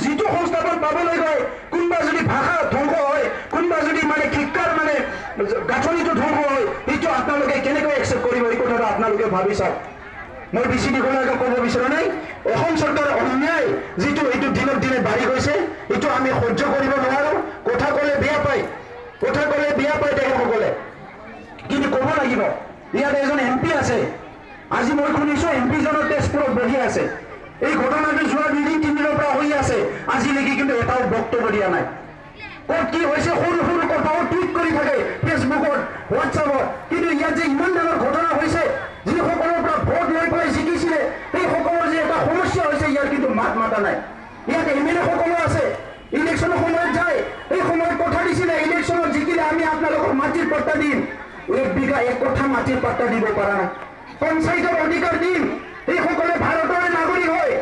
যিটো সংস্থাপন পাবলৈ গৈ কোনোবা যদি ভাষা ধ্বংস হয়, কোনোবা যদি মানে শিক্ষাৰ মানে গাঁথনিটো ধ্বংস হয়, সেইটো আপোনালোকে কেনেকৈ একচেপ্ট কৰিব? এই কথাটো আপোনালোকে ভাবি চাওক। মই বেছি দীঘলীয়াকৈ ক'ব বিচৰা নাই। অসম চৰকাৰৰ অন্যায় যিটো এইটো দিনক দিনে বাঢ়ি গৈছে, এইটো আমি সহ্য কৰিব নোৱাৰো। কথা ক'লে বেয়া পায়, কথা ক'লে বেয়া পায় তেখেতসকলে, কিন্তু ক'ব লাগিব। ইয়াত এজন MP আছে, আজি মই শুনিছো MP জনৰ তেজপুৰত বহি আছে। এই ঘটনাটো যোৱা 2-3 দিনৰ পৰা হৈ আছে, আজিলৈকে কিন্তু এটাও বক্তব্য দিয়া নাই। ক'ত কি হৈছে সৰু সৰু কথাও টুইট কৰি থাকে ফেচবুকত, হোৱাটছআপত, কিন্তু ইয়াত যে ইমান ডাঙৰ ঘটনা হৈছে, যিসকলৰ পৰা ভোট লৈ পেলাই জিকিছিলে সেইসকলৰ যে এটা সমস্যা হৈছে, ইয়াৰ কিন্তু মাত মাতা নাই। ইয়াত MLA সকলো আছে, ইলেকশ্যনৰ সময়ত যায়, এই সময়ত কথা দিছিলে ইলেকশ্যনত জিকিলে আমি আপোনালোকক মাটিৰ পট্টা দিম। 1 বিঘা 1 কঠা মাটিৰ পট্টা দিব পৰা নাই। পঞ্চায়তৰ অধিকাৰ দিম। এইসকলে ভাৰতৰ নাগৰিক হয়,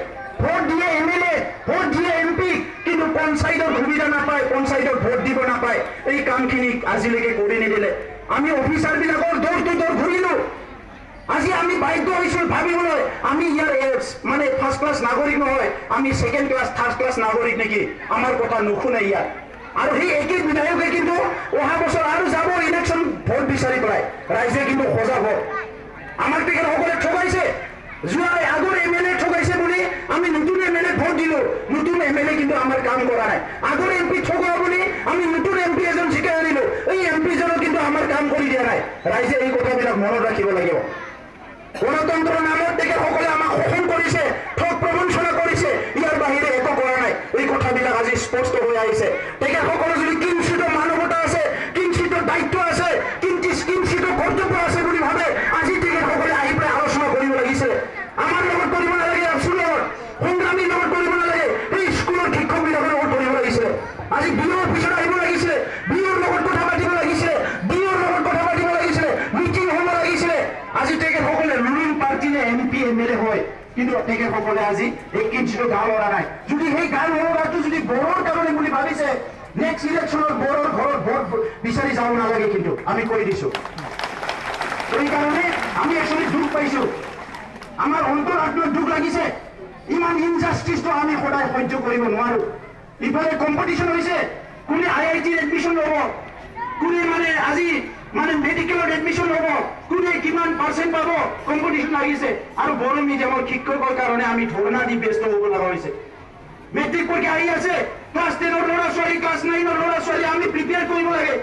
ভোট দিয়ে MLA, ভোট দিয়ে MP, কিন্তু পঞ্চায়তৰ সুবিধা নাপায়, পঞ্চায়তৰ ভোট দিব নাপায়। এই কামখিনি আজিলৈকে কৰি নিদিলে। আমি অফিচাৰবিলাকৰ দৌৰ টু দৌৰ ঘূৰিলো। আজি আমি বাধ্য হৈছো ভাবিবলৈ আমি ইয়াৰ মানে ফাৰ্ষ্ট ক্লাছ নাগৰিক নহয়, আমি ছেকেণ্ড ক্লাছ থাৰ্ড ক্লাছ নাগৰিক নেকি? আমাৰ কথা নুশুনে ইয়াত। আৰু সেই একে বিধায়কে কিন্তু অহা বছৰ আৰু যাব ইলেকশ্যন ভোট বিচাৰি পেলাই। ৰাইজে কিন্তু সজাগ হওক। আমাক তেখেতসকলে ঠগাইছে, যোৱা আগৰ MLA ঠগাইছে বুলি আমি নতুন MLA ভোট দিলো। নতুন MLA কিন্তু আমাৰ কাম কৰা নাই। আগৰ MP ঠগোৱা বুলি আমি নতুন MP এজন জিকাই আনিলো, এই MP জনক কিন্তু আমাৰ কাম কৰি দিয়া নাই। ৰাইজে এই কথাবিলাক মনত ৰাখিব লাগিব। গণতন্ত্ৰৰ নামত তেখেতসকলে আমাক শোষণ কৰিছে, ঠগ প্ৰবঞ্চনা কৰিছে, ইয়াৰ বাহিৰে একো কৰা নাই। এই কথাবিলাক আজি স্পষ্ট হৈ আহিছে। তেখেতসকলৰ যদি কিঞ্চিতৰ মানৱতা আছে, কিঞ্চিতৰ দায়িত্ব আছে, কিঞ্চিতৰ কৰ্তব্য আছে বুলি ভাবে, আজি তেখেতসকলে আহি পেলাই আলোচনা কৰিব লাগিছে। আমাৰ লগত কৰিব নালাগে, আব্চুৰ লগত, সংগ্ৰামীৰ লগত কৰিব নালাগে, এই স্কুলৰ শিক্ষকবিলাকৰ লগত কৰিব লাগিছিলে। আজি BO অফিচত আহিব লাগিছিলে, BOৰ লগত কথা পাতিব লাগিছিলে, DOৰ লগত কথা পাতিব লাগিছিলে, মিটিং হ'ব লাগিছিলে। আজি তেখেতসকলে ৰুলিং পাৰ্টিৰ MP MLA হয়, কিন্তু তেখেতসকলে আজি এই কিঞ্চিত গাঁও লৰা নাই। যদি সেই গাঁও লৰাটো যদি বড়োৰ কাৰণে বুলি ভাবিছে, নেক্সট ইলেকশ্যনত বড়োৰ ঘৰত ভোট বিচাৰি যাব নালাগে, কিন্তু আমি কৈ দিছো। সেইকাৰণে আমি একচুৱেলি দুখ পাইছো, আমাৰ অন্তৰ আত্মাত দুখ লাগিছে। ইমান ইনজাষ্টিছটো আমি সদায় সহ্য কৰিব নোৱাৰো। ইফালে কম্পিটিশ্যন হৈছে, কোনে IITৰ এডমিশ্যন ল'ব, কোনে মানে আজি মানে মেডিকেলত এডমিশ্যন ল'ব, কোনে কিমান পাৰ্চেণ্ট পাব, কম্পিটিশ্যন লাগিছে। আৰু বড়ো মিডিয়ামৰ শিক্ষকৰ কাৰণে আমি ধৰ্ণা দি ব্যস্ত হ'ব লগা হৈছে। মেট্ৰিক পৰীক্ষা আহি আছে, ক্লাছ 10ৰ ল'ৰা ছোৱালী, ক্লাছ 9ৰ ল'ৰা ছোৱালী আমি প্ৰিপেয়াৰ কৰিব লাগে।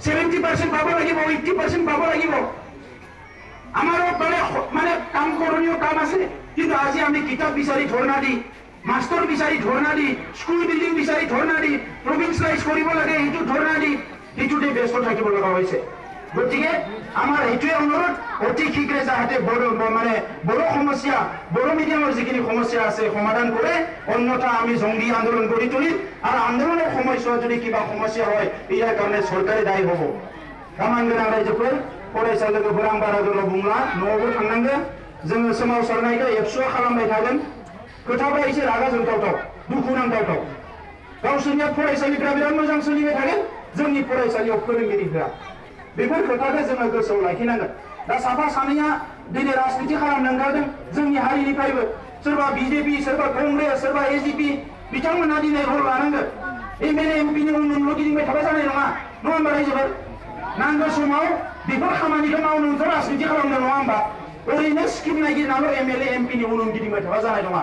70% পাব লাগিব, 80% পাব লাগিব। আমাৰো মানে কাম কৰণীয় কাম আছে, কিন্তু আজি আমি কিতাপ বিচাৰি ধৰ্ণা দি, মাষ্টৰ বিচাৰি ধৰ্ণা দি, স্কুল বিল্ডিং বিচাৰি ধৰ্ণা দি, প্ৰভিন্সিয়েলাইজ কৰিব লাগে সেইটো ধৰ্ণা দি, সেইটোতে ব্যস্ত থাকিব লগা হৈছে। গতিকে আমাৰ এইটোৱে অনুৰোধ, অতি শীঘ্ৰে যাতে বড়ো সমস্যা, বড়ো মিডিয়ামৰ যিখিনি সমস্যা আছে সমাধান কৰে, অন্যথা আমি জংগী আন্দোলন কৰি তুলিম। আৰু আন্দোলনৰ সময়ছোৱাত যদি কিবা সমস্যা হয়, ইয়াৰ কাৰণে চৰকাৰে দায়ী হ'ব। गामान गोनां रायजोफोर फरायसा लोगोफोर आं बारा गोलाव बुंला, न'आवबो थांनांगोन। जोङो सोमावसारनायखौ एबसुआ खालामबाय थागोन। खोथाफ्रा एसे रागा जोंथावथाव, दुखु नांथावथाव। गावसोरनिया फरायसालिफ्रा बिराद मोजां सोलिबाय थागोन, जोंनि फरायसालियाव फोरोंगिरिफ्रा बेफोर खोथाखौ जोङो गोसोआव लाखिनांगोन। दा साफा सानैया दिनै राजनिति खालामनो ओंखारदों जोंनि हारिनिफ्रायबो, सोरबा BJP, सोरबा कंग्रेस, सोरबा AGP, बिथांमोनहा दिनै रल लानांगोन। MLA MPनि उन गिदिंबाय थाबा जानाय नङा, नङा होमबा रायजोफोर? नांगौ समाव बेफोर खामानिखौ मावनोथ' राजनिति खालामनो नङा होमबा? ओरैनो स्किम नागिरनाल' MLA MPनि उन गिदिंबाय थाबा जानाय नङा।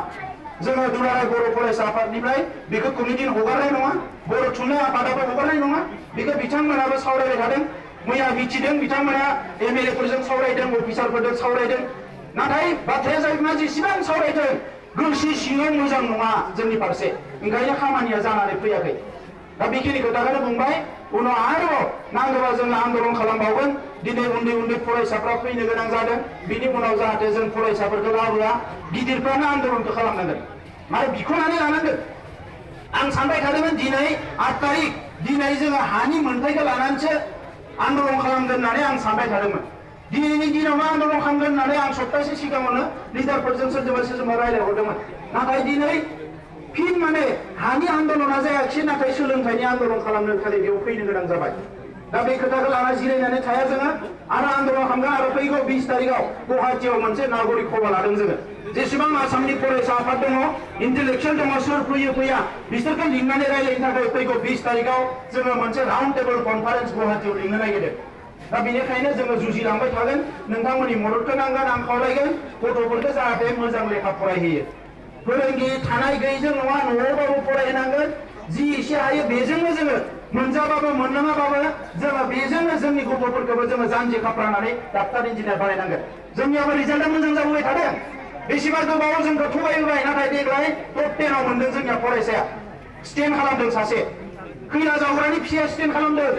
जोङो दुलाराय बर' फरायसा आफादनिफ्राय बेखौ कमिटिनो हगारनाय नङा, बर' थुनलाइ आफादाबो हगारनाय नङा। बेखौ बिथांमोनाबो सावरायबाय थादों, मैया मिथिदों, बिथांमोना MLA फोरजों सावरायदों, अफिसारफोरजों सावरायदों। नाथाय बाथ्राया जाहैबाय जेसेबां सावरायदों गोसो सिङाव मोजां नङा जोंनि फारसे, ओंखायनो खामानिया जानानै फैयाखै। दा बेखिनि खोथाखौनो बुंबाय, उनाव आरोबाव नांगौबा जोङो आन्दोलन खालामबावगोन। दिनै उन्दै उन्दै फरायसाफ्रा फैनो गोनां जादों, बिनि उनाव जाहाथे जों फरायसाफोरखौ लाबोआ, गिदिरफ्रानो आन्दोलनखौ खालामनांगोन, माने बिख'नानै लानांगोन। आं सानबाय थादोंमोन दिनै 8 तारिख, दिनै जोङो हानि मोन्थाइखौ लानानैसो आन्दोलन खालामगोन होननानै आं सानबाय थादोंमोन। दिनैनि दिनावनो आन्दोलन खालामगोन होननानै आं सप्तासे सिगाङावनो लिडारफोरजों सोरजोंबा रायज्लायहरदोंमोन। नाथाय दिनै फिन माने हानि आन्दोलना जायाखिसै, नाथाय सोलोंथाइनि आन्दोलन खालामनो थाखाय बेयाव फैनो गोनां जाबाय। दा बे खोथाखौ लाना जिरायनानै थाया जोङो आरो आन्दलन खालामगोन आरो फैगौ 20 तारिखआव गुवाहाटीयाव मोनसे नागरिक सभा लादों जोङो जेसेबां आसामनि फरायसा आफाद दङ इन्टेलेक्चुवेल दङ सोर फैया बिसोरखौ लिंनानै रायलायनो थाखाय फैगौ 20 तारिखआव जोङो मोनसे राउन्ड टेबल कनफारेन्स गुवाहाटीयाव लिंनो नागिरदों दा बेनिखायनो जोङो जुजिलांबाय थागोन नोंथांमोननि मददखौ नांगोन आं खावलायगोन गथ'फोरखौ जाहाथे मोजां लेखा फरायहोयो फोरोंगिरि थानाय गैयैजों नङा न'आवबाबो फरायनांगोन जि एसे हायो बेजोंनो जोङो मोनजाबाबो मोननाङाबाबो जोङो बेजोंनो जोंनि गथ'फोरखौबो जोङो जानजि खाफ्रानानै डाक्टार इन्जिनियार बानायनांगोन जोंनियाबो रिजाल्टआ मोजां जाबोबाय थादों बेसेबा गोबाव जोंखौ थगायबोबाय नाथाय देग्लाय टप 10 आव मोनदों जोंनिया फरायसाया स्टेन्ड खालामदों सासे खैला जावग्रानि फिसाया स्टेन्ड खालामदों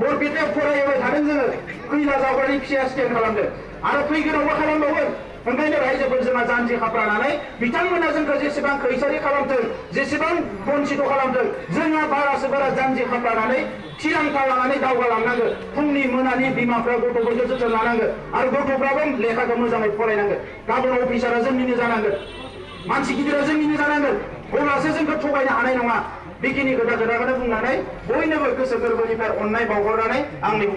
बरपेटायाव फरायबाय थादों जोङो खैला जावग्रानि फिसाया स्टेन्ड खालामदों आरो फैगोनावबो खालामबावगोन ओंखायनो रायजोफोर जोंहा जानजि खाफ्रानानै बिथांमोना जोंखौ जेसेबां खैसारि खालामथों जेसेबां बन्सित खालामथों जोंहा बारासो बारा जानजि खाफ्रानानै थिरांथा लानानै दावगालांनांगोन फुंनि मोनानि बिमाफ्रा गथ'फोरखौ जोथोन लानांगोन आरो गथ'फ्राबो लेखाखौ मोजाङै फरायनांगोन गाबोन अफिसारा जोंनिनो जानांगोन मानसि गिदिरा जोंनिनो जानांगोन अब्लासो जोंखौ थगायनो हानाय नङा बेखिनि खोथाखौनो बुंनानै बयनोबो गोसो गोरबोनिफ्राय अननाय बावहरनानै आंनि